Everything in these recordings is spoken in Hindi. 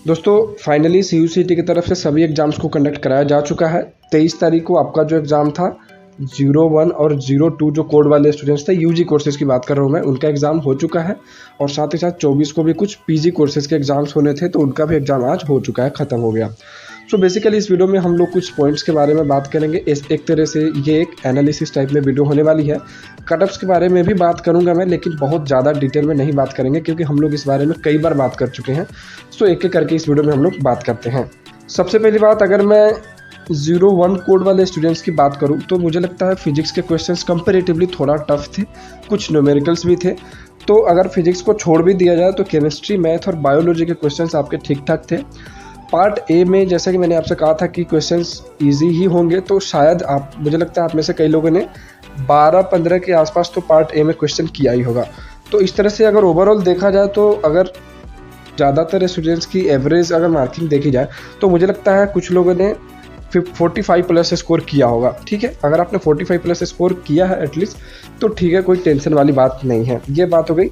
दोस्तों फाइनली CUCET की तरफ से सभी एग्ज़ाम्स को कंडक्ट कराया जा चुका है। 23 तारीख को आपका जो एग्ज़ाम था 01 और 02 जो कोड वाले स्टूडेंट्स थे, यूजी कोर्सेज़ की बात कर रहा हूँ मैं, उनका एग्ज़ाम हो चुका है। और साथ ही साथ 24 को भी कुछ पीजी कोर्सेज़ के एग्ज़ाम्स होने थे, तो उनका भी एग्ज़ाम आज हो चुका है, ख़त्म हो गया। सो बेसिकली इस वीडियो में हम लोग कुछ पॉइंट्स के बारे में बात करेंगे। एक तरह से ये एक एनालिसिस टाइप में वीडियो होने वाली है। कट ऑफ्स के बारे में भी बात करूंगा मैं, लेकिन बहुत ज़्यादा डिटेल में नहीं बात करेंगे क्योंकि हम लोग इस बारे में कई बार बात कर चुके हैं। सो एक एक करके इस वीडियो में हम लोग बात करते हैं। सबसे पहली बात, अगर मैं 01 कोड वाले स्टूडेंट्स की बात करूं तो मुझे लगता है फिजिक्स के क्वेश्चंस कंपैरेटिवली थोड़ा टफ थे, कुछ न्यूमेरिकल्स भी थे। तो अगर फिजिक्स को छोड़ भी दिया जाए तो केमिस्ट्री, मैथ और बायोलॉजी के क्वेश्चंस आपके ठीक ठाक थे। पार्ट ए में जैसा कि मैंने आपसे कहा था कि क्वेश्चंस इजी ही होंगे, तो शायद मुझे लगता है आप में से कई लोगों ने 12-15 के आसपास तो पार्ट ए में क्वेश्चन किया ही होगा। तो इस तरह से अगर ओवरऑल देखा जाए तो अगर ज़्यादातर स्टूडेंट्स की एवरेज अगर मार्किंग देखी जाए तो मुझे लगता है कुछ लोगों ने 45 प्लस स्कोर किया होगा। ठीक है, अगर आपने 45 प्लस स्कोर किया है एटलीस्ट तो ठीक है, कोई टेंशन वाली बात नहीं है। ये बात हो गई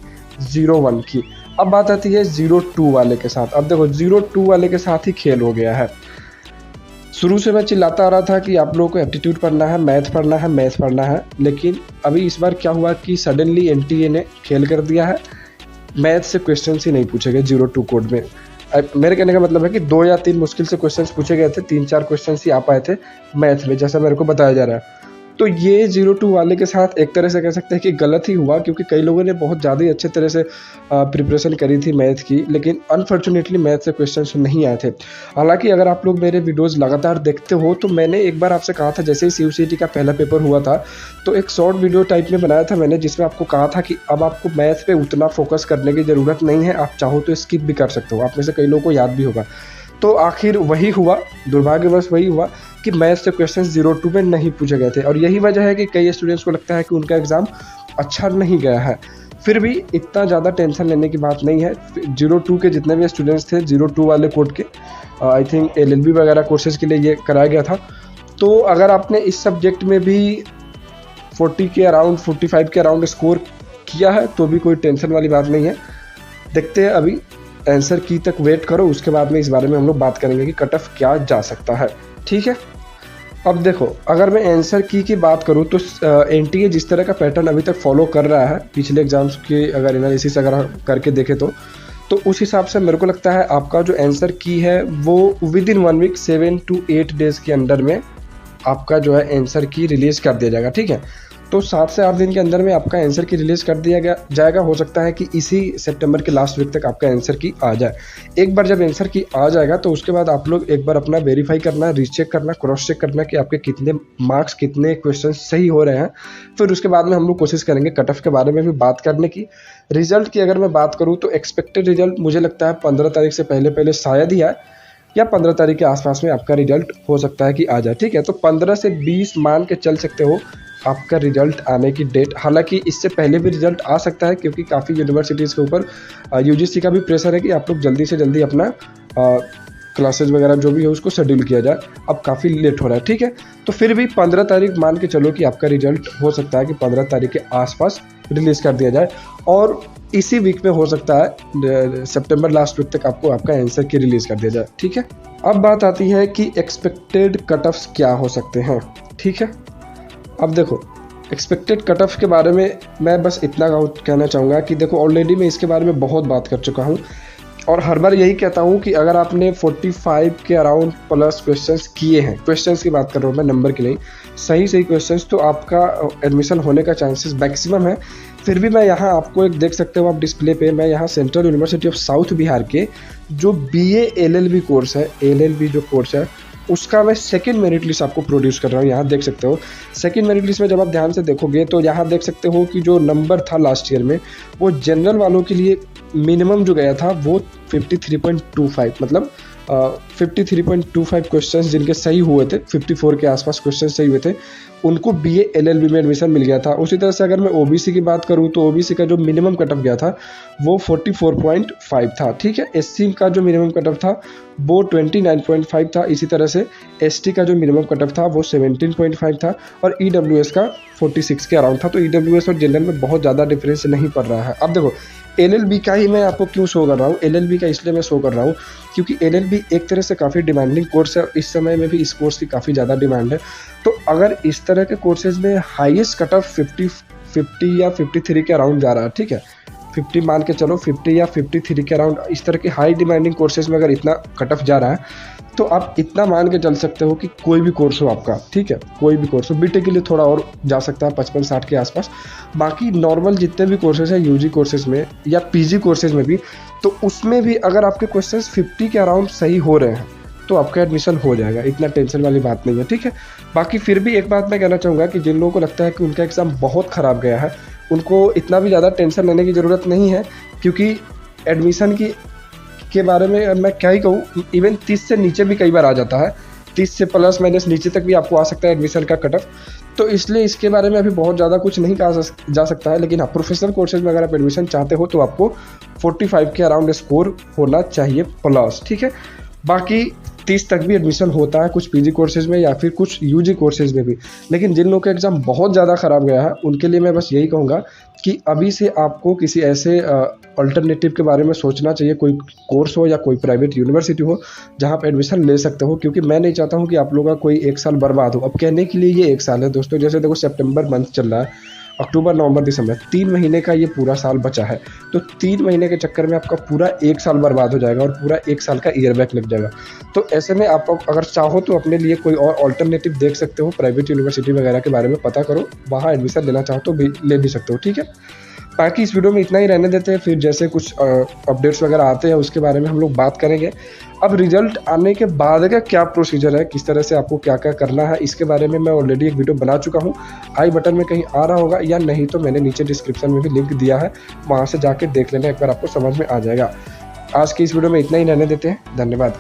01 की। अब बात आती है 02 वाले के साथ। अब देखो 02 वाले के साथ ही खेल हो गया है। शुरू से मैं चिल्लाता आ रहा था कि आप लोगों को एप्टीट्यूड पढ़ना है, मैथ पढ़ना है, मैथ पढ़ना है, लेकिन अभी इस बार क्या हुआ कि सडनली NTA ने खेल कर दिया है। मैथ से क्वेश्चन ही नहीं पूछे गए 02 कोड में। मेरे कहने का मतलब है कि 2 या 3 मुश्किल से क्वेश्चन पूछे गए थे, 3-4 क्वेश्चन ही आ पाए थे मैथ में, जैसा मेरे को बताया जा रहा है। तो ये 02 वाले के साथ एक तरह से कह सकते हैं कि गलत ही हुआ, क्योंकि कई लोगों ने बहुत ज़्यादा ही अच्छे तरह से प्रिपरेशन करी थी मैथ की, लेकिन अनफॉर्चुनेटली मैथ से क्वेश्चंस नहीं आए थे। हालांकि अगर आप लोग मेरे वीडियोस लगातार देखते हो तो मैंने एक बार आपसे कहा था, जैसे ही CUCET का पहला पेपर हुआ था तो एक शॉर्ट वीडियो टाइप में बनाया था मैंने, जिसमें आपको कहा था कि अब आपको मैथ पे उतना फोकस करने की ज़रूरत नहीं है, आप चाहो तो स्किप भी कर सकते हो। आप में से कई लोगों को याद भी होगा। तो आखिर वही हुआ, दुर्भाग्यवश वही हुआ कि मैथ से क्वेश्चन 02 में नहीं पूछे गए थे। और यही वजह है कि कई स्टूडेंट्स को लगता है कि उनका एग्ज़ाम अच्छा नहीं गया है। फिर भी इतना ज़्यादा टेंशन लेने की बात नहीं है। 02 के जितने भी स्टूडेंट्स थे, 02 वाले कोड के, आई थिंक LLB वगैरह कोर्सेज के लिए ये कराया गया था। तो अगर आपने इस सब्जेक्ट में भी 40 के अराउंड, 45 के अराउंड स्कोर किया है तो भी कोई टेंशन वाली बात नहीं है। देखते हैं, अभी आंसर की तक वेट करो, उसके बाद में इस बारे में हम लोग बात करेंगे कि कट ऑफ क्या जा सकता है। ठीक है, अब देखो अगर मैं आंसर की बात करूं तो NTA जिस तरह का पैटर्न अभी तक फॉलो कर रहा है पिछले एग्जाम्स के, अगर एनालिसिस अगर करके देखें तो उस हिसाब से मेरे को लगता है आपका जो आंसर की है वो within 1 week 7 to 8 days के अंदर में आपका जो है आंसर की रिलीज कर दिया जाएगा। ठीक है, तो 7 से 8 दिन के अंदर में आपका आंसर की रिलीज कर दिया जाएगा। हो सकता है कि इसी सितंबर के लास्ट वीक तक आपका आंसर की आ जाए। एक बार जब आंसर की आ जाएगा तो उसके बाद आप लोग एक बार अपना वेरीफाई करना, रीचेक करना, क्रॉस चेक करना कि आपके कितने मार्क्स, कितने क्वेश्चन सही हो रहे हैं। फिर उसके बाद में हम लोग कोशिश करेंगे कट ऑफ के बारे में भी बात करने की। रिजल्ट की अगर मैं बात करूँ तो एक्सपेक्टेड रिजल्ट मुझे लगता है 15 तारीख से पहले शायद ही आए, या 15 तारीख के आसपास में आपका रिजल्ट हो सकता है कि आ जाए। ठीक है, तो 15 से 20 मान के चल सकते हो आपका रिजल्ट आने की डेट। हालांकि इससे पहले भी रिजल्ट आ सकता है, क्योंकि काफ़ी यूनिवर्सिटीज़ के ऊपर UGC का भी प्रेशर है कि आप लोग जल्दी से जल्दी अपना क्लासेज वगैरह जो भी है उसको शेड्यूल किया जाए। अब काफ़ी लेट हो रहा है। ठीक है, तो फिर भी 15 तारीख मान के चलो कि आपका रिजल्ट हो सकता है कि 15 तारीख के आसपास रिलीज़ कर दिया जाए, और इसी वीक में हो सकता है सितंबर लास्ट वीक तक आपको आपका आंसर की रिलीज़ कर दिया जाए। ठीक है, अब बात आती है कि एक्सपेक्टेड कट ऑफ्स क्या हो सकते हैं। ठीक है, अब देखो एक्सपेक्टेड कट ऑफ के बारे में मैं बस इतना कहना चाहूँगा कि देखो ऑलरेडी मैं इसके बारे में बहुत बात कर चुका हूँ, और हर बार यही कहता हूँ कि अगर आपने 45 के अराउंड प्लस क्वेश्चंस किए हैं, क्वेश्चंस की बात कर रहा हूँ मैं, नंबर की नहीं, सही क्वेश्चंस, तो आपका एडमिशन होने का चांसेस मैक्सिमम है। फिर भी मैं यहाँ आपको एक देख सकते हो आप डिस्प्ले पे, मैं यहाँ central university of south Bihar के जो BA LLB कोर्स है, LLB जो कोर्स है उसका मैं सेकंड मेरिट लिस्ट आपको प्रोड्यूस कर रहा हूँ। यहाँ देख सकते हो सेकंड मेरिट लिस्ट में जब आप ध्यान से देखोगे तो यहाँ देख सकते हो कि जो नंबर था लास्ट ईयर में वो जनरल वालों के लिए मिनिमम जो गया था वो 53.25, मतलब 53.25 क्वेश्चंस जिनके सही हुए थे, 54 के आसपास क्वेश्चन सही हुए थे, उनको BA LLB में एडमिशन मिल गया था। उसी तरह से अगर मैं OBC की बात करूं तो OBC का जो मिनिमम कट ऑफ गया था वो 44.5 था। ठीक है, SC का जो मिनिमम कट ऑफ था वो 29.5 था। इसी तरह से ST का जो मिनिमम कट ऑफ था वो 17.5 था, और EWS का 46 के अराउंड था। तो EWS और जनरल में बहुत ज़्यादा डिफरेंस नहीं पड़ रहा है। अब देखो LLB का ही मैं आपको क्यों शो कर रहा हूँ, LLB का इसलिए मैं शो कर रहा हूँ क्योंकि LLB एक तरह से काफ़ी डिमांडिंग कोर्स है, इस समय में भी इस कोर्स की काफ़ी ज़्यादा डिमांड है। तो अगर इस तरह के कोर्सेज में हाईएस्ट कट ऑफ 50 या 53 के अराउंड जा रहा है, ठीक है, 50 मान के चलो, 50 या 53 के अराउंड इस तरह के हाई डिमांडिंग कोर्सेज में अगर इतना कट ऑफ जा रहा है तो आप इतना मान के चल सकते हो कि कोई भी कोर्स हो आपका, ठीक है, कोई भी कोर्स हो, बीटेक के लिए थोड़ा और जा सकता है 55-60 के आसपास। बाकी नॉर्मल जितने भी कोर्सेज हैं यूजी कोर्सेज में या पीजी कोर्सेज में भी, तो उसमें भी अगर आपके क्वेश्चंस 50 के अराउंड सही हो रहे हैं तो आपका एडमिशन हो जाएगा, इतना टेंशन वाली बात नहीं है, ठीक है। बाकी फिर भी एक बात मैं कहना चाहूँगा कि जिन लोगों को लगता है कि उनका एग्ज़ाम बहुत ख़राब गया है, उनको इतना भी ज़्यादा टेंशन लेने की ज़रूरत नहीं है, क्योंकि एडमिशन के बारे में मैं क्या ही कहूँ, इवन 30 से नीचे भी कई बार आ जाता है, 30 से प्लस माइनस नीचे तक भी आपको आ सकता है एडमिशन का कट ऑफ। तो इसलिए इसके बारे में अभी बहुत ज़्यादा कुछ नहीं कहा जा सकता है, लेकिन हाँ, प्रोफेशनल कोर्सेज में अगर आप एडमिशन चाहते हो तो आपको 45 के अराउंड स्कोर होना चाहिए प्लस, ठीक है। बाकी 30 तक भी एडमिशन होता है कुछ पीजी कोर्सेज में या फिर कुछ यूजी कोर्सेज में भी। लेकिन जिन लोगों का एग्ज़ाम बहुत ज़्यादा ख़राब गया है उनके लिए मैं बस यही कहूँगा कि अभी से आपको किसी ऐसे अल्टरनेटिव के बारे में सोचना चाहिए, कोई कोर्स हो या कोई प्राइवेट यूनिवर्सिटी हो जहाँ पर एडमिशन ले सकते हो, क्योंकि मैं नहीं चाहता हूँ कि आप लोगों का कोई एक साल बर्बाद हो। अब कहने के लिए ये एक साल है दोस्तों, जैसे देखो सितंबर मंथ चल रहा है, अक्टूबर नवंबर दिसंबर 3 महीने का ये पूरा साल बचा है, तो 3 महीने के चक्कर में आपका पूरा एक साल बर्बाद हो जाएगा और पूरा एक साल का ईयर बैक लग जाएगा। तो ऐसे में आप अगर चाहो तो अपने लिए कोई और ऑल्टरनेटिव देख सकते हो, प्राइवेट यूनिवर्सिटी वगैरह के बारे में पता करो, वहाँ एडमिशन लेना चाहो तो भी ले भी सकते हो, ठीक है। बाकी इस वीडियो में इतना ही रहने देते हैं, फिर जैसे कुछ अपडेट्स वगैरह आते हैं उसके बारे में हम लोग बात करेंगे। अब रिजल्ट आने के बाद का क्या प्रोसीजर है, किस तरह से आपको क्या क्या करना है, इसके बारे में मैं ऑलरेडी एक वीडियो बना चुका हूँ, आई बटन में कहीं आ रहा होगा, या नहीं तो मैंने नीचे डिस्क्रिप्शन में भी लिंक दिया है, वहाँ से जाके देख लेना, एक बार आपको समझ में आ जाएगा। आज की इस वीडियो में इतना ही रहने देते हैं, धन्यवाद।